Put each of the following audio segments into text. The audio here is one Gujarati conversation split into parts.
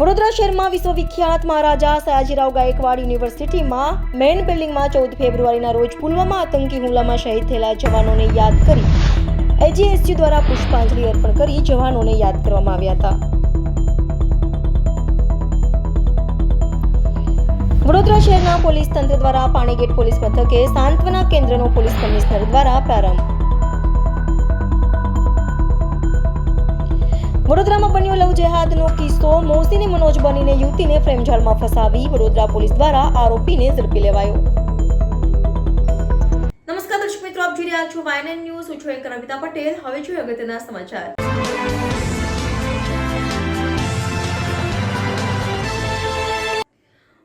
વડોદરા શહેરમાં વિશ્વવિખ્યાત મહારાજા સયાજીરાવ ગાયકવાડ યુનિવર્સિટીમાં મેઇન બિલ્ડિંગમાં 14 ફેબ્રુઆરીના રોજ પુલવામા આતંકી હુમલામાં શહીદ થયેલા જવાનોને યાદ કરી એજીએસયુ દ્વારા પુષ્પાંજલિ અર્પણ કરી જવાનોને યાદ કરવામાં આવ્યા હતા. વડોદરા શહેરના પોલીસ તંત્ર દ્વારા પાણીગેટ પોલીસ મથકે સાંત્વના કેન્દ્રનો પોલીસ કમિશનર દ્વારા પ્રારંભ. વડોદરામાં બન્યો લવ જેહાદનો કિસ્સો. મોસીની મનોજ બનીને યુવતીને પ્રેમજાળમાં ફસાવી વડોદરા પોલીસ દ્વારા આરોપીને ઝડપી લેવાયો. નમસ્કાર દર્શક મિત્રો, આપ જોઈ રહ્યા છો વાયએનએન ન્યૂઝ. હું છું એન્કર અમિતા પટેલ. હવે જોઈએ અગત્યના સમાચાર.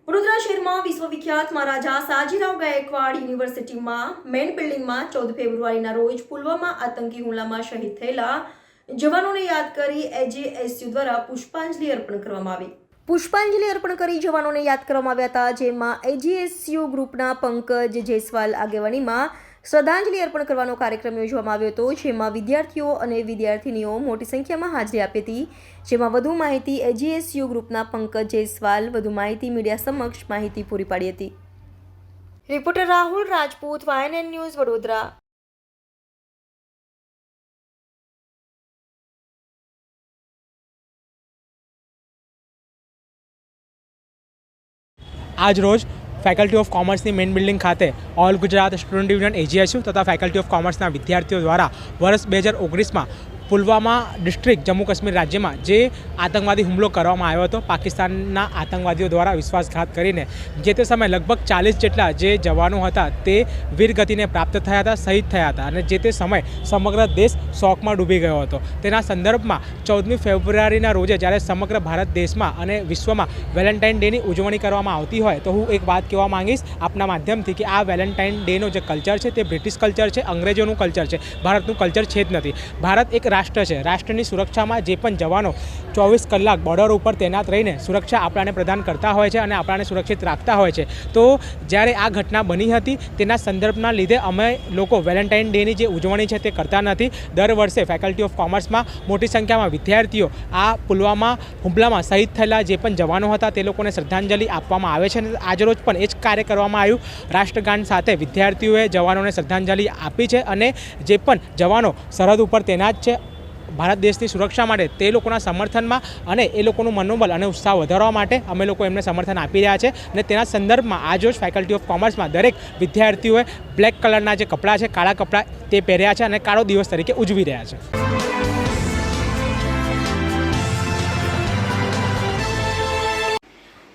વડોદરા શહેરમાં વિશ્વવિખ્યાત મહારાજા સયાજીરાવ ગાયકવાડ યુનિવર્સિટીમાં મેઇન બિલ્ડિંગમાં 14 ફેબ્રુઆરીના રોજ પુલવામા આતંકી હુમલામાં શહીદ થયેલા જવાનોને યાદ કરી એજીએસયુ દ્વારા પુષ્પાંજલિ અર્પણ કરવામાં આવી. પુષ્પાંજલિ અર્પણ કરી જવાનોને યાદ કરવામાં આવ્યા હતા, જેમાં એજીએસયુ ગ્રુપના પંકજ જયસ્વાલ આગેવાનીમાં શ્રદ્ધાંજલિ અર્પણ કરવાનો કાર્યક્રમ યોજવામાં આવ્યો હતો, જેમાં વિદ્યાર્થીઓ અને વિદ્યાર્થીનીઓ મોટી સંખ્યામાં હાજરી આપી હતી. જેમાં વધુ માહિતી એજીએસયુ ગ્રુપના પંકજ જયસ્વાલ વધુ માહિતી મીડિયા સમક્ષ માહિતી પૂરી પાડી હતી. Reporter Rahul Rajput, YNN news, Vadodara. આજ રોજ ફેકલ્ટી ઓફ કોમર્સની મેઇન બિલ્ડિંગ ખાતે all Gujarat student union AGSU તથા ફેકલ્ટી ઓફ કોમર્સના વિદ્યાર્થીઓ દ્વારા વર્ષ 2019માં પુલવામા ડિસ્ટ્રિક્ટ જમ્મુ કાશ્મીર રાજ્યમાં જે આતંકવાદી હુમલો કરવામાં આવ્યો હતો પાકિસ્તાનના આતંકવાદીઓ દ્વારા વિશ્વાસઘાત કરીને, જે તે સમયે લગભગ 40 જેટલા જે જવાનો હતા તે વીરગતિને પ્રાપ્ત થયા હતા, શહીદ થયા હતા અને જે તે સમયે સમગ્ર દેશ શોકમાં ડૂબી ગયો હતો. તેના સંદર્ભમાં 14મી ફેબ્રુઆરીના રોજે જ્યારે સમગ્ર ભારત દેશમાં અને વિશ્વમાં વેલેન્ટાઇન ડેની ઉજવણી કરવામાં આવતી હોય તો હું એક વાત કહેવા માંગીશ આપના માધ્યમથી કે આ વેલેન્ટાઇન ડેનો જે કલ્ચર છે તે બ્રિટિશ કલ્ચર છે, અંગ્રેજોનું કલ્ચર છે, ભારતનું કલ્ચર છે જ નથી. ભારત એક રાષ્ટ્ર છે. રાષ્ટ્રની સુરક્ષામાં જે પણ જવાનો 24 કલાક બોર્ડર ઉપર તૈનાત રહીને સુરક્ષા આપણાને પ્રદાન કરતા હોય છે અને આપણાને સુરક્ષિત રાખતા હોય છે. તો જ્યારે આ ઘટના બની હતી તેના સંદર્ભના લીધે અમે લોકો વેલેન્ટાઇન ડેની જે ઉજવણી છે તે કરતા નથી. દર વર્ષે ફેકલ્ટી ઓફ કોમર્સમાં મોટી સંખ્યામાં વિદ્યાર્થીઓ આ પુલવામા હુમલામાં શહીદ થયેલા જે પણ જવાનો હતા તે લોકોને શ્રદ્ધાંજલિ આપવામાં આવે છે. અને આજરોજ પણ એ જ કાર્ય કરવામાં આવ્યું. રાષ્ટ્રગાન સાથે વિદ્યાર્થીઓએ જવાનોને શ્રદ્ધાંજલિ આપી છે અને જે પણ જવાનો સરહદ ઉપર તૈનાત છે ભારત દેશની સુરક્ષા માટે તે લોકોના સમર્થનમાં અને એ લોકોનું મનોબળ અને ઉત્સાહ વધારવા માટે અમે લોકો એમને સમર્થન આપી રહ્યા છે. અને તેના સંદર્ભમાં આજરોજ ફેકલ્ટી ઓફ કોમર્સમાં દરેક વિદ્યાર્થીઓએ બ્લેક કલરના જે કપડાં છે, કાળા કપડાં તે પહેર્યા છે અને કાળો દિવસ તરીકે ઉજવી રહ્યા છે.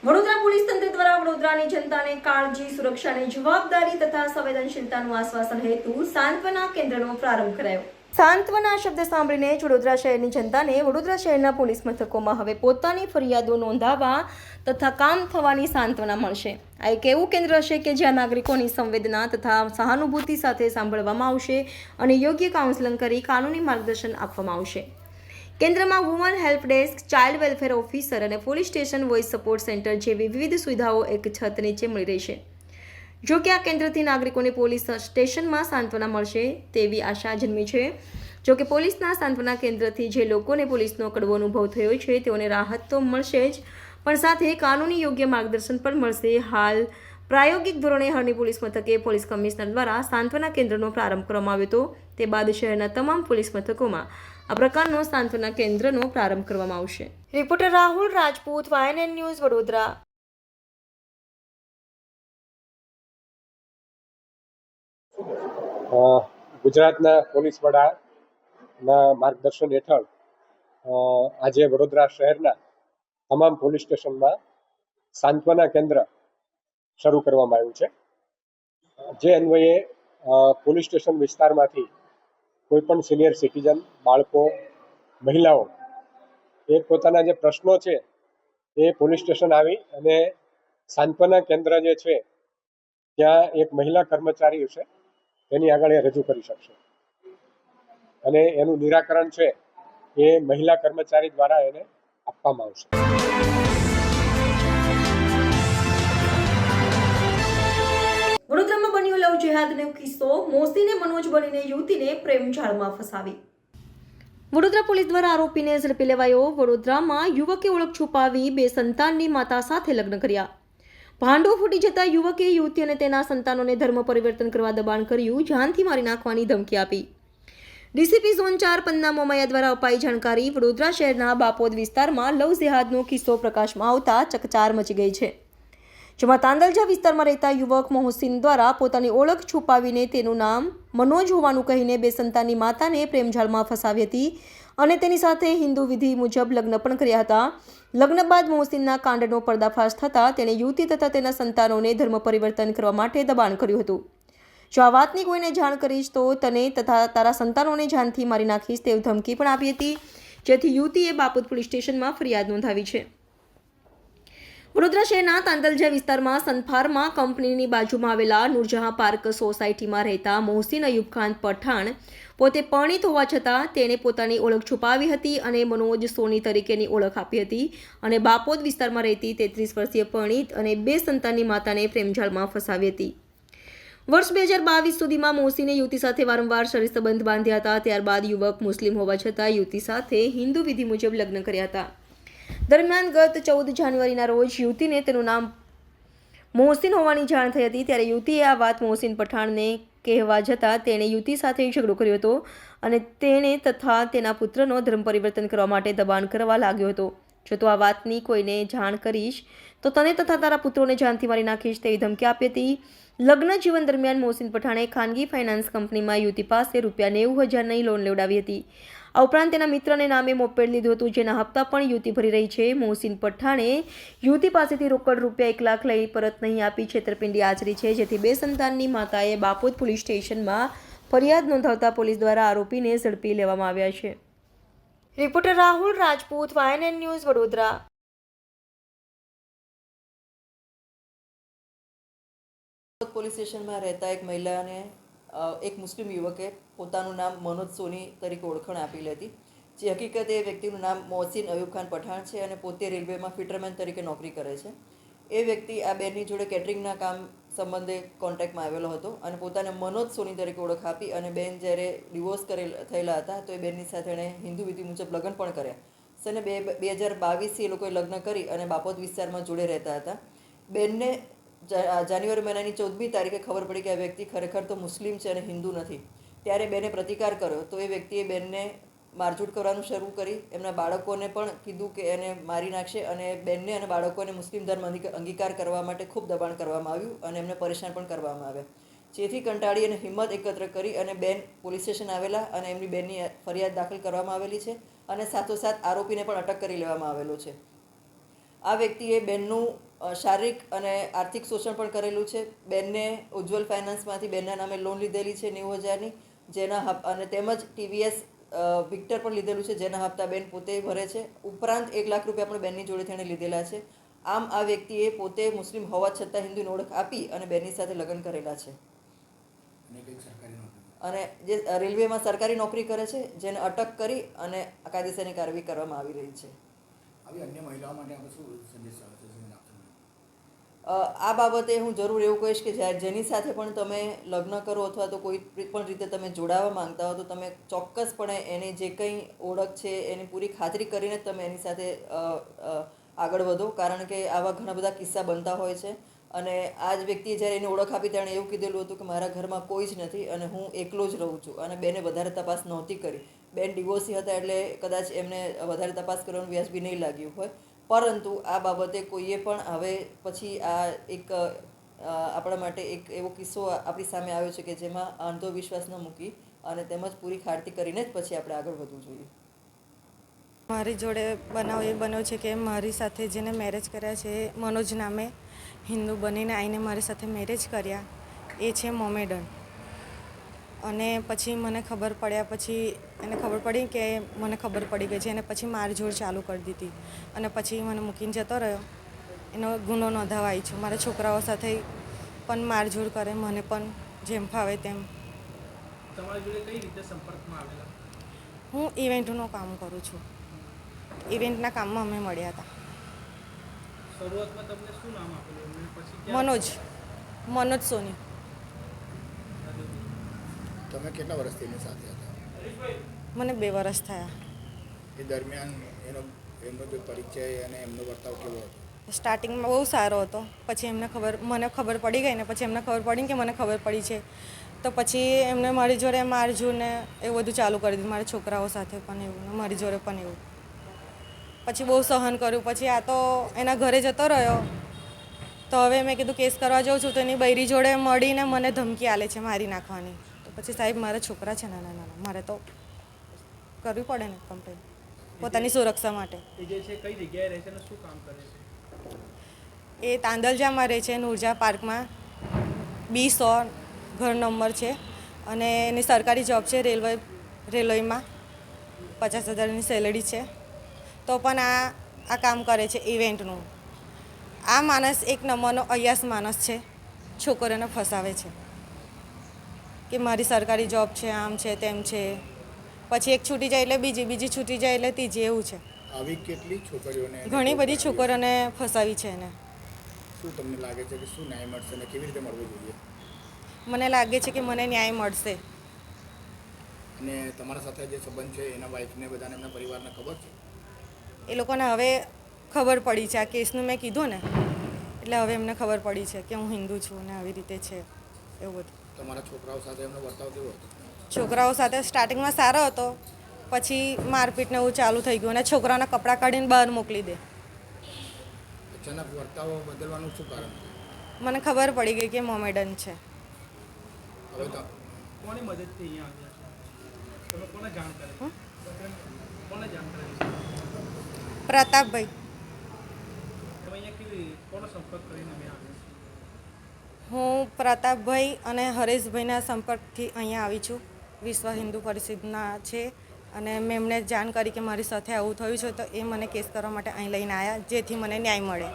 વડોદરા પોલીસ તંત્ર દ્વારા વડોદરાની જનતાને કાળજી, સુરક્ષાની જવાબદારી તથા સંવેદનશીલતાનું આશ્વાસન હેતુ સાંત્વના કેન્દ્રનો પ્રારંભ કરાયો. સાંત્વના શબ્દ સાંભળીને જ વડોદરા શહેરની જનતાને વડોદરા શહેરના પોલીસ મથકોમાં હવે પોતાની ફરિયાદો નોંધાવવા તથા કામ થવાની સાંત્વના મળશે. આ એક એવું કેન્દ્ર હશે કે જ્યાં નાગરિકોની સંવેદના તથા સહાનુભૂતિ સાથે સાંભળવામાં આવશે અને યોગ્ય કાઉન્સેલિંગ કરી કાનૂની માર્ગદર્શન આપવામાં આવશે. કેન્દ્રમાં woman help desk, child welfare officer અને police station voice support centre જેવી વિવિધ સુવિધાઓ એક છત નીચે મળી રહેશે. જો કે આ કેન્દ્રથી નાગરિકોને પોલીસ સ્ટેશનમાં સાંત્વના મળશે તેવી આશા જન્મી છે. જો કે પોલીસના સાંત્વના કેન્દ્રથી જે લોકોને પોલીસનો કડવો અનુભવ થયો છે તેઓને રાહત તો મળશે જ, પણ સાથે કાનૂની યોગ્ય માર્ગદર્શન પણ મળશે. હાલ પ્રાયોગિક ધોરણે હરની પોલીસ મથકે પોલીસ કમિશનર દ્વારા સાંત્વના કેન્દ્રનો પ્રારંભ કરવામાં આવ્યો હતો. તે બાદ શહેરના તમામ પોલીસ મથકોમાં આ પ્રકારનો સાંત્વના કેન્દ્રનો પ્રારંભ કરવામાં આવશે. Reporter Rahul Rajput, YNN news, Vadodara. ગુજરાતના પોલીસ વડાના માર્ગદર્શન હેઠળ આજે વડોદરા શહેરના તમામ પોલીસ સ્ટેશનમાં સાંત્વના કેન્દ્ર શરૂ કરવામાં આવ્યું છે. જે અન્વયે પોલીસ સ્ટેશન વિસ્તારમાંથી કોઈપણ સિનિયર સિટીઝન, બાળકો, મહિલાઓ એ પોતાના જે પ્રશ્નો છે એ પોલીસ સ્ટેશન આવી અને સાંત્વના કેન્દ્ર જે છે ત્યાં એક મહિલા કર્મચારી હશે તેની આગળ એ રજૂ કરી શકશે અને એનું નિરાકરણ છે એ મહિલા કર્મચારી દ્વારા એને આપવામાં આવશે. વડોદરામાં બન્યો લવ જેહાદનો કિસ્સો. મોસીને મનોજ બનીને યુવતીને પ્રેમજાળમાં ફસાવી. વડોદરા પોલીસ દ્વારા આરોપીને ઝડપી લેવાયો. વડોદરામાં યુવકે ઓળખ છુપાવી 2 સંતાનની માતા સાથે લગ્ન કર્યા. ભાંડો ફૂટી જતા યુવકે યુવતી અને તેના સંતાનોને ધર્મ પરિવર્તન કરવા દબાણ કર્યું. જાનથી મારી નાખવાની ધમકી આપી. ડીસીપી ઝોન 4 પન્ના મોમૈયા દ્વારા અપાઈ જાણકારી. વડોદરા શહેરના બાપોદ વિસ્તારમાં લવ જેહાદનો કિસ્સો પ્રકાશમાં આવતા ચકચાર મચી ગઈ છે. જેમાં તાંદલજા વિસ્તારમાં રહેતા યુવક મોહસિન દ્વારા પોતાની ઓળખ છુપાવીને તેનું નામ મનોજ હોવાનું કહીને 2 સંતાનની માતાને પ્રેમજાળમાં ફસાવી હતી અને તેની સાથે હિન્દુ વિધિ મુજબ લગ્ન પણ કર્યા હતા. લગ્ન બાદ મોહસિનના કાંડનો પર્દાફાશ થતાં તેણે યુવતી તથા તેના સંતાનોને ધર્મ પરિવર્તન કરવા માટે દબાણ કર્યું હતું. જો આ વાતની કોઈને જાણ કરીશ તો તને તથા તારા સંતાનોને જાનથી મારી નાખીશ તેવી ધમકી પણ આપી હતી, જેથી યુવતીએ બાપોદ પોલીસ સ્ટેશનમાં ફરિયાદ નોંધાવી છે. વડોદરા શહેરના તાંદલજા વિસ્તારમાં સનફાર્મા કંપનીની બાજુમાં આવેલા નૂરજહાં પાર્ક સોસાયટીમાં રહેતા મોહસિન અયુબ ખાન પઠાણ પોતે પરણિત હોવા છતાં તેણે પોતાની ઓળખ છુપાવી હતી અને મનોજ સોની તરીકેની ઓળખ આપી હતી અને બાપોદ વિસ્તારમાં રહેતી 33 વર્ષીય પરણિત અને 2 સંતાનની માતાને પ્રેમજાળમાં ફસાવી હતી. વર્ષ 2022 સુધીમાં મોહસિને યુવતી સાથે વારંવાર શરીર સંબંધ બાંધ્યા હતા. ત્યારબાદ યુવક મુસ્લિમ હોવા છતાં યુવતી સાથે હિન્દુ વિધિ મુજબ લગ્ન કર્યા હતા. દરમિયાન ગત 14 જાન્યુઆરીના રોજ યુવતીને તેનું નામ મોહસિન હોવાની જાણ થઈ હતી. ત્યારે યુવતીએ આ વાત મોહસિન પઠાણને કહેવા જતાં તેણે યુવતી સાથે ઝઘડો કર્યો હતો અને તેણે તથા તેના પુત્રનો ધર્મ પરિવર્તન કરવા માટે દબાણ કરવા લાગ્યો હતો. જો તું આ વાતની કોઈને જાણ કરીશ તો તને તથા તારા પુત્રોને જાનથી મારી નાખીશ તેવી ધમકી આપી હતી. લગ્ન જીવન દરમિયાન મોહસિન પઠાણે ખાનગી ફાઇનાન્સ કંપનીમાં યુવતી પાસે ₹90,000ની લોન લેવડાવી હતી. આ ઉપરાંત તેના મિત્રને નામે મોપેડ લીધું હતું, જેના હપ્તા પણ યુવતી ભરી રહી છે. મોહસિન પઠાણે યુવતી પાસેથી રોકડ ₹1 લાખ લઈ પરત નહીં આપી છેતરપિંડી આચરી છે, જેથી 2 સંતાનની માતાએ બાપોદ પોલીસ સ્ટેશનમાં ફરિયાદ નોંધાવતા પોલીસ દ્વારા આરોપીને ઝડપી લેવામાં આવ્યા છે. Reporter Rahul Rajput, YNN news, Vadodara. Police સ્ટેશનમાં રહેતા એક મહિલાને એક મુસ્લિમ યુવકે પોતાનું નામ મનોજ સોની તરીકે ઓળખાણ આપેલી હતી. જે હકીકતે એ વ્યક્તિનું નામ મોહસિન અયુબ ખાન પઠાણ છે અને પોતે રેલવેમાં ફિટરમેન તરીકે નોકરી કરે છે. એ વ્યક્તિ આ બેનની જોડે કેટરિંગના કામ સંબંધે કોન્ટેક્ટમાં આવેલો હતો અને પોતાને મનોજ સોની તરીકે ઓળખ આપી અને બેન જ્યારે ડિવોર્સ થયેલા હતા તો એ બેનની સાથે એણે હિન્દુ વિધિ મુજબ લગ્ન પણ કર્યા. સને 2022 એ લોકોએ લગ્ન કરી અને બાપોદ વિસ્તારમાં જોડે રહેતા હતા. બેનને જાન્યુઆરી મહિનાની 14મી તારીખે ખબર પડી કે આ વ્યક્તિ ખરેખર તો મુસ્લિમ છે અને હિન્દુ નથી. ત્યારે બેને પ્રતિકાર કર્યો તો એ વ્યક્તિએ બેનને મારઝૂડ કરવાનું શરૂ કરી. એમના બાળકોને પણ કીધું કે એને મારી નાખશે અને બેનને અને બાળકોને મુસ્લિમ ધર્મ અંગીકાર કરવા માટે ખૂબ દબાણ કરવામાં આવ્યું અને એમને પરેશાન પણ કરવામાં આવ્યા. જેથી કંટાળી અને હિંમત એકત્ર કરી અને બેન પોલીસ સ્ટેશન આવેલા અને એમની બેનની ફરિયાદ દાખલ કરવામાં આવેલી છે અને સાથોસાથ આરોપીને પણ અટક કરી લેવામાં આવેલો છે. આ વ્યક્તિએ બેનનું શારીરિક અને આર્થિક શોષણ પણ કરેલું છે. બેનને ઉજ્જવલ ફાઇનાન્સમાંથી બેનના નામે લોન લીધેલી છે 90,000ની, જેના અને તેમજ TVS વિક્ટર પણ લીધેલું છે, જેના હપ્તા બેન પોતે ભરે છે. ઉપરાંત ₹1 લાખ પણ બેનની જોડેથી એણે લીધેલા છે. આમ આ વ્યક્તિએ પોતે મુસ્લિમ હોવા છતાં હિન્દુની ઓળખ આપી અને બેનની સાથે લગ્ન કરેલા છે અને જે રેલવેમાં સરકારી નોકરી કરે છે, જેને અટક કરી અને કાયદેસરની કાર્યવાહી કરવામાં આવી રહી છે. અન્ય મહિલાઓ માટે આપણે શું સંદેશ આપશો? આ બાબતે હું જરૂર એવું કહીશ કે જેની સાથે પણ તમે લગ્ન કરો અથવા તો કોઈ પણ રીતે તમે જોડાવા માંગતા હો તો તમે ચોક્કસપણે એની જે કંઈ ઓળખ છે એની પૂરી ખાતરી કરીને જ તમે એની સાથે આગળ વધો, કારણ કે આવા ઘણા બધા કિસ્સા બનતા હોય છે. અને આ જ વ્યક્તિએ જ્યારે એની ઓળખ આપી તેણે એવું કીધેલું હતું કે મારા ઘરમાં કોઈ જ નથી અને હું એકલો જ રહું છું અને બેને વધારે તપાસ નહોતી કરી. બેન ડિવોર્સી હતા એટલે કદાચ એમને વધારે તપાસ કરવાનું વ્યાજબી નહીં લાગ્યું હોય. પરંતુ આ બાબતે કોઈએ પણ હવે પછી આ એક આપણા માટે એક એવો કિસ્સો આપણી સામે આવ્યો છે કે જેમાં અંધવિશ્વાસ ન મૂકી અને તેમજ પૂરી ખાતરી કરીને જ પછી આપણે આગળ વધવું જોઈએ. મારી જોડે બનાવ એ બન્યો છે કે મારી સાથે જેને મેરેજ કર્યા છે મનોજ નામે હિન્દુ બનીને આવીને મારી સાથે મેરેજ કર્યા એ છે મોમેડન. અને પછી મને ખબર પડ્યા પછી એને ખબર પડી કે મને ખબર પડી ગઈ છે અને પછી મારઝોડ ચાલુ કરી દીધી અને પછી મને મૂકીને જતો રહ્યો. એનો ગુનો નોંધાવાય છે. મારા છોકરાઓ સાથે પણ મારઝોડ કરે, મને પણ જેમ ફાવે તેમ. તમારી જોડે કઈ રીતે સંપર્કમાં આવેલા? હું ઇવેન્ટનું કામ કરું છું. ઇવેન્ટના કામમાં અમે મળ્યા હતા. શરૂઆતમાં તમને શું નામ આપેલું? મનોજ સોની. તમે કેટલા વર્ષથી એની સાથે હતા? મને 2 વર્ષ થયા. એ દરમિયાન એમનો જે પરિચય અને એમનો વર્તાવ કેવો હતો? સ્ટાર્ટિંગમાં બહુ સારો હતો, પછી મને ખબર પડી ગઈ ને પછી એમને ખબર પડી કે મને ખબર પડી છે, તો પછી એમને મારી જોડે મારઝૂડ ને એવું બધું ચાલુ કરી દીધું. મારા છોકરાઓ સાથે પણ એવું ને મારી જોડે પણ એવું. પછી બહુ સહન કર્યું. પછી આ તો એના ઘરે જતો રહ્યો, તો હવે મેં કીધું કેસ કરવા જાઉં છું, તો એની બૈરી જોડે મળીને મને ધમકી આલે છે મારી નાખવાની. તો પછી સાહેબ મારા છોકરા છે નાના નાના, મારે તો કરવી પડે ને કમ્પ્લેન પોતાની સુરક્ષા માટે. એ જે છે કઈ જગ્યાએ રહે છે અને શું કામ કરે છે? એ તાંદલજામાં રહે છે, નુરજા પાર્કમાં, B100 ઘર નંબર છે, અને એની સરકારી જોબ છે રેલવેમાં, 50,000ની સેલરી છે. તો પણ આ કામ કરે છે ઇવેન્ટનું. આ માણસ એક નંબરનો અયાસ માણસ છે, છોકરીઓને ફસાવે છે કે મારી સરકારી જોબ છે, આમ છે તેમ છે. પછી એક છૂટી જાય એટલે બીજી છૂટી જાય એટલે ત્રીજી, એવું છે. આવી કેટલી છોકરીઓને ઘણી બધી છોકરીઓને ફસાવી છે એને. શું તમને લાગે છે કે શું ન્યાય મળશે અને કેવી રીતે મળવો જોઈએ? મને લાગે છે કે મને ન્યાય મળશે. અને તમારા સાથે જે સંબંધ છે એના વાઈફને બધાને એમના પરિવારને ખબર છે? એ લોકોને હવે ખબર પડી છે. આ કેસનું મેં કીધું ને એટલે હવે એમને ખબર પડી છે કે હું હિન્દુ છું ને આવી રીતે છે એવું બધું. તમારા છોકરાઓ સાથે એમનો વર્તાવ કેવો હતો? છોકરાઓ સાથે સ્ટાર્ટિંગમાં સારો હતો, પછી મારપીટને એવું ચાલુ થઈ ગયું અને છોકરાઓના કપડાં કાઢીને બહાર મોકલી દે. અચાનક વર્તાવ બદલવાનું શું કારણ? મને ખબર પડી ગઈ કે મોમેડન છે. હવે તો કોની મદદથી અહીંયા આવ્યા છો? તમે કોને જાણ કરી? કોને જાણ કરી? પ્રતાપભાઈ. તમે અહીંયા કેવી કોનો સંપર્ક કરીને મેં આવ્યા? હું પ્રતાપભાઈ અને હરેશભાઈના સંપર્કથી અહીંયા આવી છું. વિશ્વ હિન્દુ પરિષદના છે, અને મેં એમને જાણ કરી કે મારી સાથે આવું થયું છે, તો એ મને કેસ કરવા માટે અહીં લઈને આવ્યા, જેથી મને ન્યાય મળે.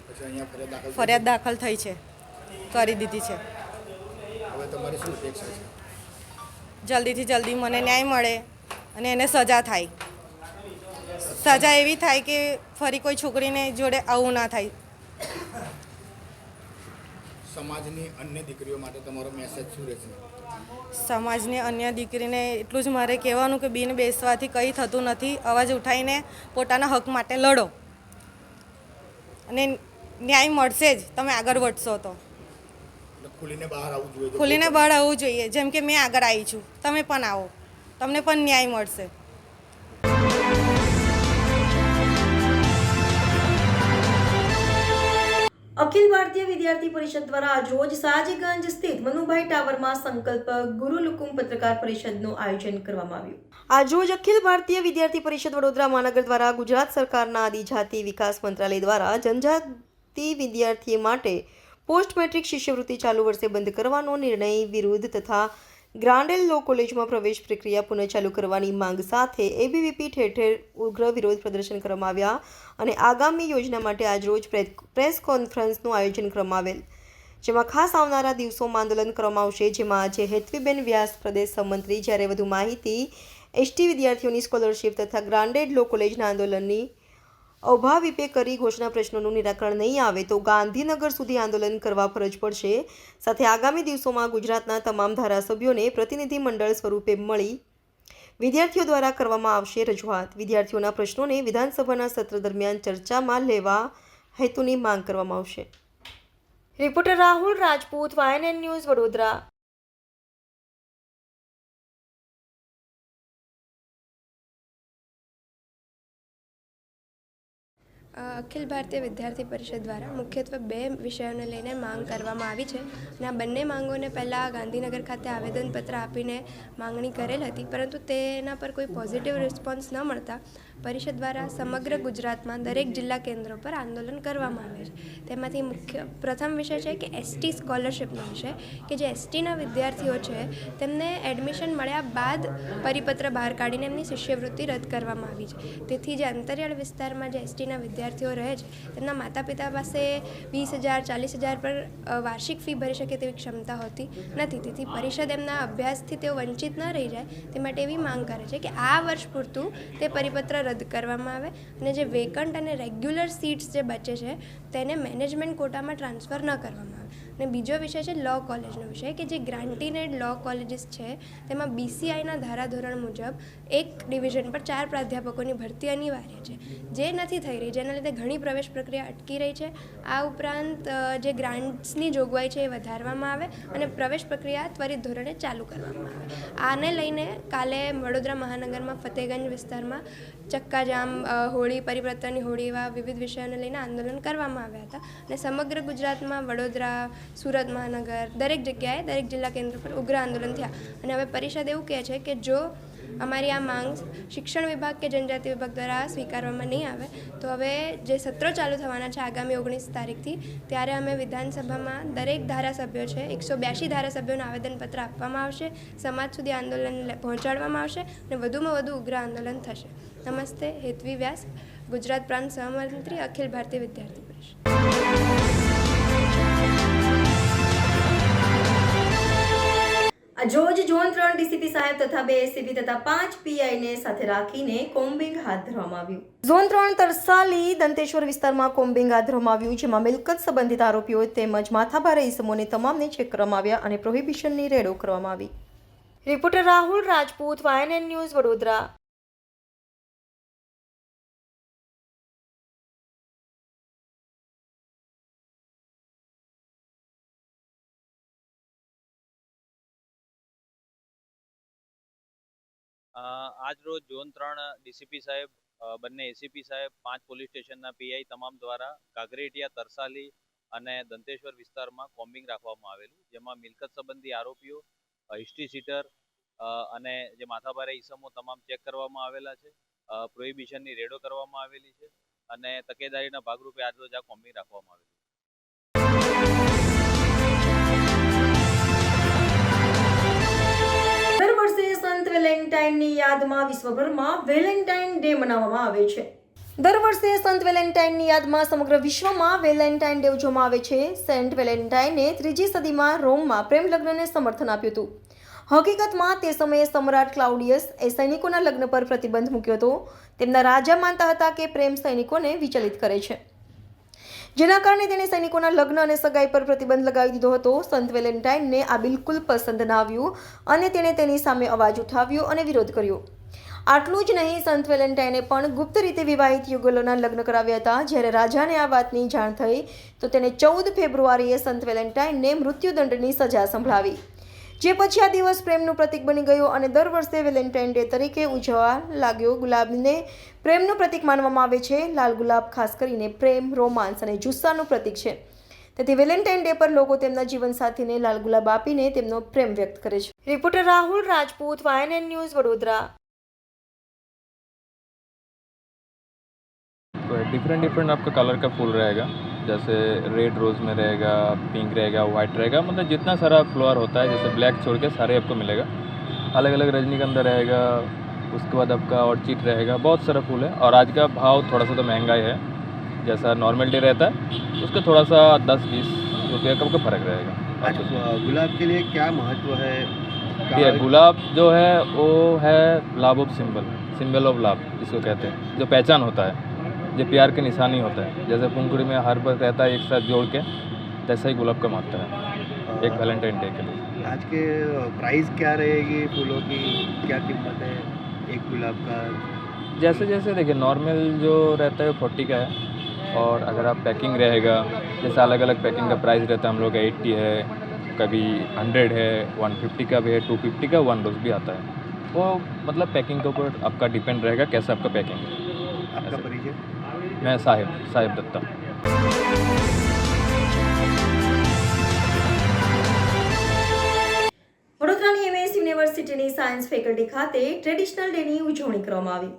પછી અહીંયા ફરિયાદ દાખલ થઈ છે, કરી દીધી છે. હવે તમારી શું અપેક્ષા છે? જલ્દીથી જલ્દી મને ન્યાય મળે અને એને સજા થાય. સજા એવી થાય કે ફરી કોઈ છોકરીને જોડે આવું ના થાય. સમાજની અન્ય દીકરીઓ માટે તમારો મેસેજ શું રહેશે? સમાજની અન્ય દીકરીને એટલું જ મારે કહેવાનું કે બિન બેસવાથી કંઈ થતું નથી. અવાજ ઉઠાવીને પોતાના હક માટે લડો અને ન્યાય મળશે જ, તમે આગળ વધશો તો. ખુલીને બહાર આવવું જોઈએ. ખુલીને બહાર આવવું જોઈએ, જેમ કે મેં આગળ આવી છું. તમે પણ આવો, તમને પણ ન્યાય મળશે. અખિલ ભારતીય વિદ્યાર્થી પરિષદ દ્વારા આજરોજ સાજીગંજ સ્થિત મનુભાઈ ટાવરમાં સંકલ્પ ગુરુલુકુમ પત્રકાર પરિષદનું આયોજન કરવામાં આવ્યું. આજરોજ અખિલ ભારતીય વિદ્યાર્થી પરિષદ વડોદરા મહાનગર દ્વારા ગુજરાત સરકારના આદિજાતિ વિકાસ મંત્રાલય દ્વારા જનજાતિ વિદ્યાર્થીઓ માટે પોસ્ટ મેટ્રિક શિષ્યવૃત્તિ ચાલુ વર્ષે બંધ કરવાનો નિર્ણય વિરુદ્ધ તથા ગ્રાન્ડેલ લો કોલેજમાં પ્રવેશ પ્રક્રિયા પુનઃ ચાલુ કરવાની માંગ સાથે એબીવીપી ઠેર ઠેર ઉગ્ર વિરોધ પ્રદર્શન કરવામાં આવ્યા અને આગામી યોજના માટે આજરોજ પ્રેસ કોન્ફરન્સનું આયોજન કરવામાં આવેલ, જેમાં ખાસ આવનારા દિવસોમાં આંદોલન કરવામાં આવશે, જેમાં આજે હેત્વીબેન વ્યાસ પ્રદેશ સહમંત્રી, જ્યારે વધુ માહિતી એસટી વિદ્યાર્થીઓની સ્કોલરશિપ તથા ગ્રાન્ડેડ લો કોલેજના આંદોલનની અભાવિપે કરી ઘોષણા પ્રશ્નોનું નિરાકરણ નહીં આવે તો ગાંધીનગર સુધી આંદોલન કરવા ફરજ પડશે. સાથે આગામી દિવસોમાં ગુજરાતના તમામ ધારાસભ્યોને પ્રતિનિધિ મંડળ સ્વરૂપે મળી વિદ્યાર્થીઓ દ્વારા કરવામાં આવશે રજૂઆત. વિદ્યાર્થીઓના પ્રશ્નોને વિધાનસભાના સત્ર દરમિયાન ચર્ચામાં લેવા હેતુની માંગ કરવામાં આવશે. Reporter Rahul Rajput, YNN news, Vadodara. Akhil Bharatiya Vidyarthi પરિષદ દ્વારા મુખ્યત્વે 2 વિષયોને લઈને માંગ કરવામાં આવી છે, અને આ બંને માંગોને પહેલાં ગાંધીનગર ખાતે આવેદનપત્ર આપીને માંગણી કરેલ હતી, પરંતુ તેના પર કોઈ પોઝિટિવ રિસ્પોન્સ ન મળતા પરિષદ દ્વારા સમગ્ર ગુજરાતમાં દરેક જિલ્લા કેન્દ્રો પર આંદોલન કરવામાં આવે છે. તેમાંથી પ્રથમ વિષય છે કે એસટી સ્કોલરશિપનો વિષય, કે જે એસટીના વિદ્યાર્થીઓ છે તેમને એડમિશન મળ્યા બાદ પરિપત્ર બહાર કાઢીને એમની શિષ્યવૃત્તિ રદ કરવામાં આવી છે. તેથી જે અંતરિયાળ વિસ્તારમાં જે એસટીના વિદ્યાર્થીઓ રહે છે તેમના માતા પિતા પાસે 20,000 40,000 પર વાર્ષિક ફી ભરી શકે તેવી ક્ષમતા હોતી નથી. તેથી પરિષદ એમના અભ્યાસથી તેઓ વંચિત ન રહી જાય તે માટે એવી માંગ કરે છે કે આ વર્ષ પૂરતું તે પરિપત્ર રદ કરવામાં આવે અને જે વેકન્ટ અને રેગ્યુલર સીટ્સ જે બચે છે તેને મેનેજમેન્ટ કોટામાં ટ્રાન્સફર ન કરવામાં આવે. અને બીજો વિષય છે લો કોલેજનો વિષય, કે જે ગ્રાન્ટીનેડ લો કોલેજીસ છે તેમાં BCIના ધારાધોરણ મુજબ એક ડિવિઝન પર 4 પ્રાધ્યાપકોની ભરતી અનિવાર્ય છે, જે નથી થઈ રહી, જેના લીધે ઘણી પ્રવેશ પ્રક્રિયા અટકી રહી છે. આ ઉપરાંત જે ગ્રાન્ટ્સની જોગવાઈ છે એ વધારવામાં આવે અને પ્રવેશ પ્રક્રિયા ત્વરિત ધોરણે ચાલુ કરવામાં આવે. આને લઈને કાલે વડોદરા મહાનગરમાં ફતેગંજ વિસ્તારમાં ચક્કાજામ, હોળી, પરિવર્તનની હોળી એવા વિવિધ વિષયોને લઈને આંદોલન કરવામાં આવ્યા હતા. અને સમગ્ર ગુજરાતમાં વડોદરા, સુરત મહાનગર દરેક જગ્યાએ, દરેક જિલ્લા કેન્દ્ર પર ઉગ્ર આંદોલન થયા. અને હવે પરિષદ એવું કહે છે કે જો અમારી આ માંગ શિક્ષણ વિભાગ કે જનજાતિ વિભાગ દ્વારા સ્વીકારવામાં નહીં આવે તો હવે જે સત્રો ચાલુ થવાના છે આગામી 19 તારીખથી, ત્યારે અમે વિધાનસભામાં દરેક ધારાસભ્યો છે 182 ધારાસભ્યોને આવેદનપત્ર આપવામાં આવશે, સમાજ સુધી આંદોલન પહોંચાડવામાં આવશે અને વધુમાં વધુ ઉગ્ર આંદોલન થશે. નમસ્તે, હેતવી વ્યાસ, ગુજરાત પ્રાંત સહમંત્રી, અખિલ ભારતીય વિદ્યાર્થી પરિષદ. આજરોજ ઝોન 3 ડીસીપી સાહેબ તથા 2 એસીપી તથા 5 પીઆઈને સાથે રાખીને કોમ્બિંગ હાથ ધરવામાં આવ્યું. ઝોન 3 તરસાલી દંતેશ્વર વિસ્તારમાં કોમ્બિંગ હાથ ધરવામાં આવ્યું, જેમાં મિલકત સંબંધિત આરોપીઓ તેમજ માથાભારે ઇસમોને તમામને ચેક કરવામાં આવ્યા અને પ્રોહિબિશનની રેડો કરવામાં આવી. Reporter Rahul Rajput, YNN news, Vadodara. આજ રોજ ઝોન 3 ડીસીપી સાહેબ, બંને એસીપી સાહેબ, 5 પોલીસ સ્ટેશનના પીઆઈ તમામ દ્વારા કાગરેટિયા, તરસાલી અને દંતેશ્વર વિસ્તારમાં કોમ્બિંગ રાખવામાં આવેલું, જેમાં મિલકત સંબંધી આરોપીઓ, હિસ્ટ્રી સીટર અને જે માથાભારે ઈસમો તમામ ચેક કરવામાં આવેલા છે. પ્રોહિબિશનની રેડો કરવામાં આવેલી છે અને તકેદારીના ભાગરૂપે આજ રોજ આ કોમ્બિંગ રાખવામાં આવેલું. દર વર્ષે સંત વેલેન્ટાઇનની યાદમાં વિશ્વભરમાં વેલેન્ટાઇન ડે મનાવવામાં આવે છે. દર વર્ષે સંત વેલેન્ટાઇનની યાદમાં સમગ્ર વિશ્વમાં વેલેન્ટાઇન ડે ઉજવવામાં આવે છે. સેન્ટ વેલેન્ટાઇને 3જી સદીમાં રોમમાં પ્રેમ લગ્નને સમર્થન આપ્યું હતું. હકીકતમાં તે સમયે સમ્રાટ ક્લાઉડિયસ એ સૈનિકોના લગ્ન પર પ્રતિબંધ મૂક્યો હતો. તેમના રાજા માનતા હતા કે પ્રેમ સૈનિકોને વિચલિત કરે છે, જેના કારણે તેણે સૈનિકોના લગ્ન અને સગાઈ પર પ્રતિબંધ લગાવી દીધો હતો. સંત વેલેન્ટાઇનને આ બિલકુલ પસંદ ન આવ્યું અને તેણે તેની સામે અવાજ ઉઠાવ્યો અને વિરોધ કર્યો. આટલું જ નહીં, સંત વેલેન્ટાઇને પણ ગુપ્ત રીતે વિવાહિત યુગલોના લગ્ન કરાવ્યા હતા. જ્યારે રાજાને આ વાતની જાણ થઈ તો તેને 14 ફેબ્રુઆરીએ સંત વેલેન્ટાઇનને મૃત્યુદંડની સજા સંભળાવી, જે પછી આ દિવસ પ્રેમનું પ્રતીક બની ગયો અને દર વર્ષે વેલેન્ટાઇન ડે તરીકે ઉજવવા લાગ્યો. ગુલાબને પ્રેમનું પ્રતીક માનવામાં આવે છે. લાલ ગુલાબ ખાસ કરીને પ્રેમ, રોમાંસ અને જુસ્સાનું પ્રતીક છે. તેથી વેલેન્ટાઇન ડે પર લોકો તેમના જીવનસાથીને લાલ ગુલાબ આપીને તેમનો પ્રેમ વ્યક્ત કરે છે. Reporter Rahul Rajput, YNN news, Vadodara. Different आपका कलर का फूल रहेगा, जैसे रेड रोज़ में रहेगा, पिंक रहेगा, वाइट रहेगा, मतलब जितना सारा फ्लावर होता है, जैसे ब्लैक छोड़ के सारे आपको मिलेगा. अलग अलग रजनीगंधा रहेगा, उसके बाद आपका ऑर्चिड रहेगा, बहुत सारा फूल है. और आज का भाव थोड़ा सा तो महंगा ही है, जैसा नॉर्मल डे रहता है उसका थोड़ा सा 10-20 रुपये का फ़र्क रहेगा. अच्छा, गुलाब के लिए क्या महत्व है? ये गुलाब जो है वो है love of symbol of love जिसको कहते हैं, जो पहचान होता है, जो प्यार की निशानी होता है. जैसे पुंखड़ी में हर बार रहता है एक साथ जोड़ के, तैसा ही गुलाब का महत्व है एक वैलेंटाइन डे के लिए. आज के प्राइस क्या रहेगी फूलों की, क्या कीमत है एक गुलाब का? जैसे जैसे देखिए, नॉर्मल जो रहता है वो 40 का है, और अगर आप पैकिंग रहेगा, जैसे अलग अलग पैकिंग का प्राइस रहता है. हम लोग 80 है, कभी 100 है, 150 का भी है, 250 का 1 रोज़ भी आता है. वो मतलब पैकिंग के ऊपर आपका डिपेंड रहेगा कैसा आपका पैकिंग है. आपका परिचय? मैं साहिब दत्ता. વડોદરાની MS યુનિવર્સિટીની સાયન્સ ફેકલ્ટી ખાતે ટ્રેડિશનલ ડેની ઉજવણી કરવામાં આવી.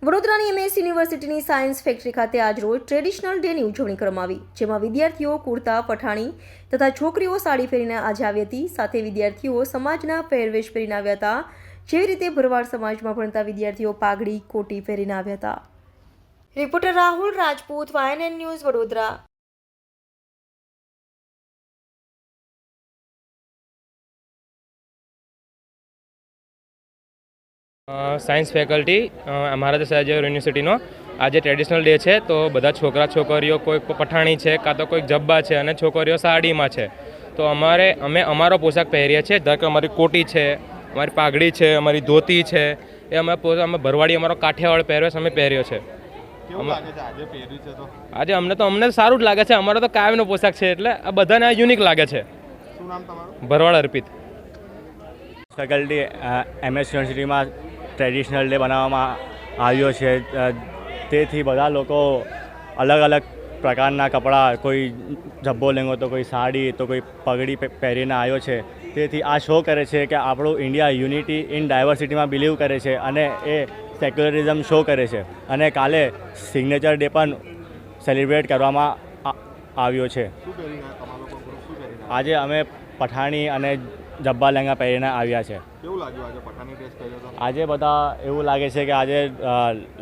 વડોદરાની MS યુનિવર્સિટીની સાયન્સ ફેક્ટરી ખાતે આજરોજ ટ્રેડિશનલ ડેની ઉજવણી કરવામાં આવી, જેમાં વિદ્યાર્થીઓ કુર્તા, પઠાણી તથા છોકરીઓ સાડી પહેરીને આજે આવી હતી. સાથે વિદ્યાર્થીઓ સમાજના પહેરવેશ પહેરીને આવ્યા હતા. જેવી રીતે ભરવાડ સમાજમાં ભણતા વિદ્યાર્થીઓ પાઘડી, કોટી પહેરીને આવ્યા હતા. Reporter Rahul Rajput, YNN news, Vadodara. Science faculty Maharaja Sayajirao યુનિવર્સિટીનો આજે ટ્રેડિશનલ ડે છે તો બધા છોકરા છોકરીઓ કોઈ પઠાણી છે કાં તો કોઈ જબ્બા છે અને છોકરીઓ સાડીમાં છે. તો અમે અમારો પોશાક પહેરીએ છીએ. ધારો કે અમારી કોટી છે, અમારી પાઘડી છે, અમારી ધોતી છે, એ અમે ભરવાડી અમારો કાઠિયાવાડ પહેરવેશ અમે પહેર્યો છે. આજે અમને સારું જ લાગે છે. અમારો તો કાયમનો પોશાક છે એટલે આ બધાને યુનિક લાગે છે. ભરવાડ અર્પિત. ફેકલ્ટી MS યુનિવર્સિટીમાં ટ્રેડિશનલ ડે બનાવવામાં આવ્યો છે. તેથી બધા લોકો અલગ અલગ પ્રકારના કપડાં, કોઈ જબ્બો લેંગો તો કોઈ સાડી તો કોઈ પગડી પહેરીને આવ્યો છે. તેથી આ શો કરે છે કે આપણું ઇન્ડિયા યુનિટી ઇન ડાયવર્સિટીમાં બિલીવ કરે છે અને એ સેક્યુલરિઝમ શો કરે છે. અને કાલે સિગ્નેચર ડે પણ સેલિબ્રેટ કરવામાં આવ્યો છે. આજે અમે પઠાણી અને જબ્બા લેંગા પહેરીને આવ્યા છે. આજે બધા એવું લાગે છે કે આજે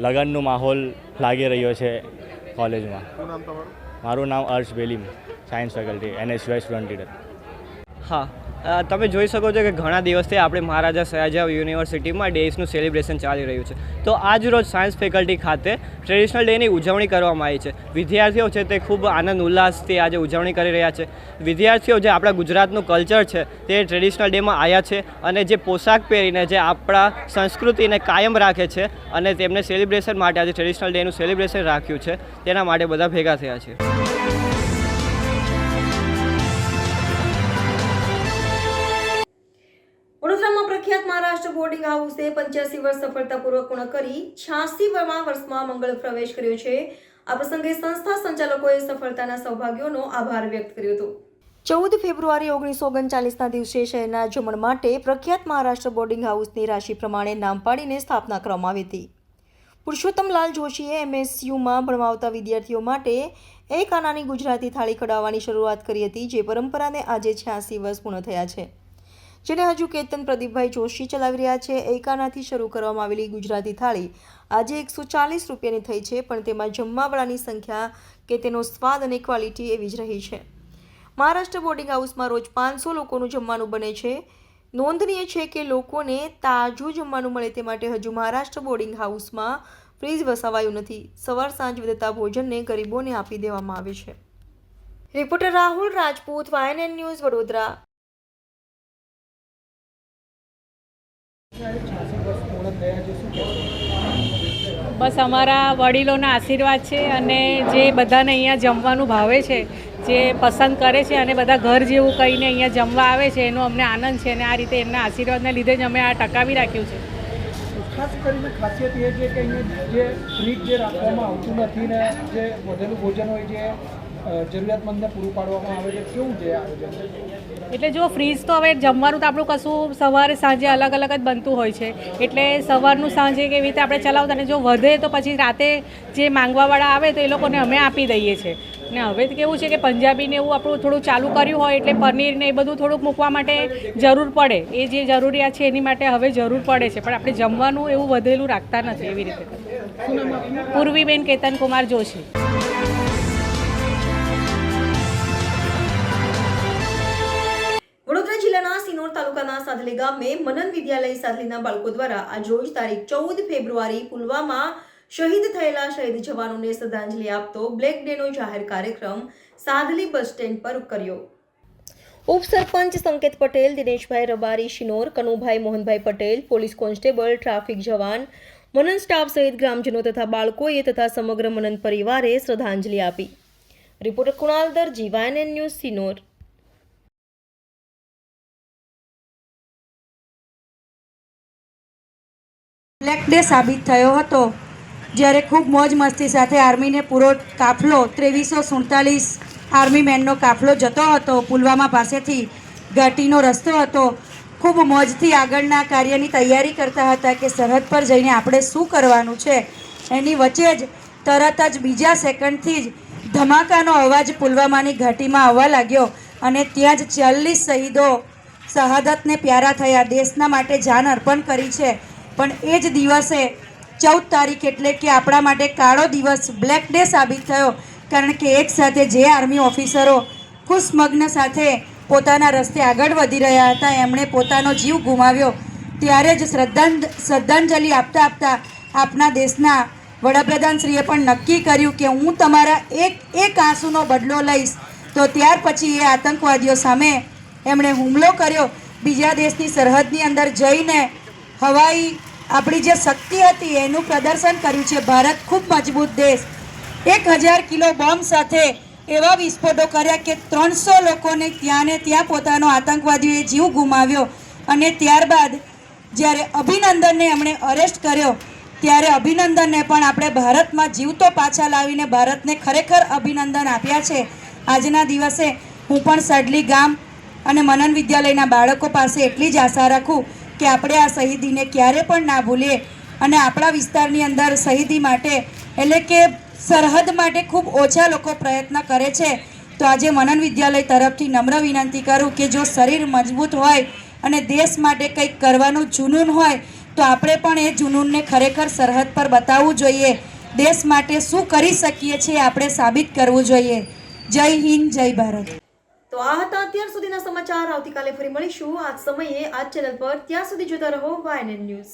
લગ્નનું માહોલ લાગી રહ્યો છે કોલેજમાં. મારું નામ Arsh Belim, science faculty, NSUI student leader. હા, તમે જોઈ શકો છો કે ઘણા દિવસથી આપણે મહારાજા સયાજીરાવ યુનિવર્સિટીમાં ડેઝનું સેલિબ્રેશન ચાલી રહ્યું છે. તો આજ રોજ સાયન્સ ફેકલ્ટી ખાતે ટ્રેડિશનલ ડેની ઉજવણી કરવામાં આવી છે. વિદ્યાર્થીઓ છે તે ખૂબ આનંદ ઉલ્લાસથી આજે ઉજવણી કરી રહ્યા છે. વિદ્યાર્થીઓ જે આપણા ગુજરાતનું કલ્ચર છે તે ટ્રેડિશનલ ડેમાં આવ્યા છે અને જે પોશાક પહેરીને જે આપણા સંસ્કૃતિને કાયમ રાખે છે અને તેમને સેલિબ્રેશન માટે આજે ટ્રેડિશનલ ડેનું સેલિબ્રેશન રાખ્યું છે, તેના માટે બધા ભેગા થયા છે. વડોદરામાં પ્રખ્યાત મહારાષ્ટ્ર બોર્ડિંગ હાઉસે 85 વર્ષ સફળતાપૂર્વક પૂર્ણ કરી 86મા વર્ષમાં મંગળ પ્રવેશ કર્યો છે. આ પ્રસંગે સંસ્થા સંચાલકોએ સફળતાના સૌભાગ્યોનો આભાર વ્યક્ત કર્યો હતો. 14 ફેબ્રુઆરી 1939ના દિવસે શહેરના જમણ માટે પ્રખ્યાત મહારાષ્ટ્ર બોર્ડિંગ હાઉસની રાશિ પ્રમાણે નામ પાડીને સ્થાપના કરવામાં આવી હતી. પુરુષોત્તમલાલ જોશીએ MSUમાં ભણવાતા વિદ્યાર્થીઓ માટે એક આનાની ગુજરાતી થાળી ખવડાવવાની શરૂઆત કરી હતી, જે પરંપરાને આજે 86 વર્ષ પૂર્ણ થયા છે, જેને હજુ કેતન પ્રદીપભાઈ જોશી ચલાવી રહ્યા છે. એક આનાથી શરૂ કરવામાં આવેલી ગુજરાતી થાળી આજે 140 રૂપિયાની થઈ છે, પણ તેમાં જમવાવાળાની સંખ્યા કે તેનો સ્વાદ અને ક્વોલિટી એવી જ રહી છે. મહારાષ્ટ્ર બોર્ડિંગ હાઉસમાં રોજ 500 લોકોનું જમવાનું બને છે. નોંધનીય છે કે લોકોને તાજું જમવાનું મળે તે માટે હજુ મહારાષ્ટ્ર બોર્ડિંગ હાઉસમાં ફ્રીજ વસાવાયું નથી. સવાર સાંજ વધતા ભોજનને ગરીબોને આપી દેવામાં આવે છે. Reporter Rahul Rajput, YNN news, Vadodara. બસ અમારા વડીલોના આશીર્વાદ છે અને જે બધાને અહીંયા જમવાનું ભાવે છે, જે પસંદ કરે છે અને બધા ઘર જેવું કહીને અહીંયા જમવા આવે છે, એનો અમને આનંદ છે અને આ રીતે એમના આશીર્વાદને લીધે જ અમે આ ટકાવી રાખ્યું છે. ખાસ કરીને ખાસિયત એ છે કે અહીંયા જે ફ્રીજ જે રાખવામાં આવતું નથી ને જે વધેલું ભોજન હોય જે જરૂરિયાતમંદને પૂરું પાડવામાં આવે છે, કેવું છે આયોજન? એટલે જો ફ્રીજ તો હવે જમવાનું તો આપણું કશું સવારે સાંજે અલગ અલગ જ બનતું હોય છે, એટલે સવારનું સાંજે કેવી રીતે આપણે ચલાવતા અને જો વધે તો પછી રાતે જે માંગવાવાળા આવે તો એ લોકોને અમે આપી દઈએ છીએ. ને હવે તો કેવું છે કે પંજાબીને એવું આપણું થોડું ચાલુ કર્યું હોય એટલે પનીર ને એ બધું થોડુંક મૂકવા માટે જરૂર પડે, એ જે જરૂરિયાત છે એની માટે હવે જરૂર પડે છે, પણ આપણે જમવાનું એવું વધેલું રાખતા નથી. એવી રીતે પૂર્વીબેન કેતન કુમાર જોશી. વડોદરા જિલ્લાના સિનોર તાલુકાના સાધલી ગામે મનન વિદ્યાલય સાધલીના બાળકો દ્વારા આજરોજ તારીખ 14 ફેબ્રુઆરી પુલવામા શહીદ થયેલા શહીદ જવાનોને શ્રદ્ધાંજલિ આપતો બ્લેક ડેનો જાહેર કાર્યક્રમ સાધલી બસ સ્ટેન્ડ પર કર્યો. ઉપસરપંચ Sanket Patel, Dineshbhai Rabari Sinor, Kanubhai Mohanbhai Patel, police constable, traffic જવાન, મનન સ્ટાફ સહિત ગ્રામજનો તથા બાળકોએ તથા સમગ્ર મનન પરિવારે શ્રદ્ધાંજલિ આપી. રિપોર્ટર કુણાલ દરજી, YNN news, Sinor. Black day સાબિત થયો હતો, જ્યારે ખૂબ મોજ મસ્તી સાથે આર્મીને પૂરો કાફલો 2347 આર્મી મેનનો કાફલો જતો હતો. પુલવામા પાસેથી ઘાટીનો રસ્તો હતો. ખૂબ મોજથી આગળના કાર્યની તૈયારી કરતા હતા કે સરહદ પર જઈને આપણે શું કરવાનું છે. એની વચ્ચે જ તરત જ બીજા સેકન્ડથી જ ધમાકાનો અવાજ પુલવામાની ઘાટીમાં આવવા લાગ્યો અને ત્યાં જ 40 શહીદો શહાદતને પ્યારા થયા, દેશના માટે જાન અર્પણ કરી છે. પણ એ જ દિવસે 14 તારીખ એટલે કે આપણા માટે કાળો દિવસ, બ્લેક ડે સાબિત થયો, કારણ કે એક સાથે જે આર્મી ઓફિસરો ખુશમગ્ન સાથે પોતાના રસ્તે આગળ વધી રહ્યા હતા, એમણે પોતાનો જીવ ગુમાવ્યો. ત્યારે જ શ્રદ્ધાંજલિ આપતા આપતા આપણા દેશના વડાપ્રધાનશ્રીએ પણ નક્કી કર્યું કે હું તમારા એક આંસુનો બદલો લઈશ. તો ત્યાર પછી એ આતંકવાદીઓ સામે એમણે હુમલો કર્યો. બીજા દેશની સરહદની અંદર જઈને હવાઈ આપણી જે શક્તિ હતી એનું પ્રદર્શન કર્યું છે. ભારત ખૂબ મજબૂત દેશ. 1000 કિલો બોમ્બ સાથે એવા વિસ્ફોટો કર્યા કે 300 લોકોને ત્યાં ને ત્યાં પોતાનો આતંકવાદીઓએ જીવ ગુમાવ્યો. અને ત્યારબાદ જ્યારે અભિનંદનને એમણે અરેસ્ટ કર્યો ત્યારે અભિનંદનને પણ આપણે ભારતમાં જીવતો પાછા લાવીને ભારતને ખરેખર અભિનંદન આપ્યા છે. આજના દિવસે હું પણ સડલી ગામ અને મનન વિદ્યાલયના બાળકો પાસે એટલી જ આશા રાખું કે આપણે આ શહીદીને ક્યારે પણ ના ભૂલીએ અને આપણા વિસ્તારની અંદર શહીદી માટે એટલે કે સરહદ માટે ખૂબ ઓછા લોકો પ્રયત્ન કરે છે. તો આજે મનન વિદ્યાલય તરફથી નમ્ર વિનંતી કરું કે જો શરીર મજબૂત હોય અને દેશ માટે કંઈક કરવાનું જુનૂન હોય તો આપણે પણ એ જુનૂનને ખરેખર સરહદ પર બતાવવું જોઈએ. દેશ માટે શું કરી શકીએ છીએ આપણે સાબિત કરવું જોઈએ. જય હિન્દ, જય ભારત. તો આ હતા અત્યાર સુધીના સમાચાર. આવતીકાલે ફરી મળીશું આ જ સમયે આ ચેનલ પર. ત્યાં સુધી જોતા રહો YNN ન્યૂઝ.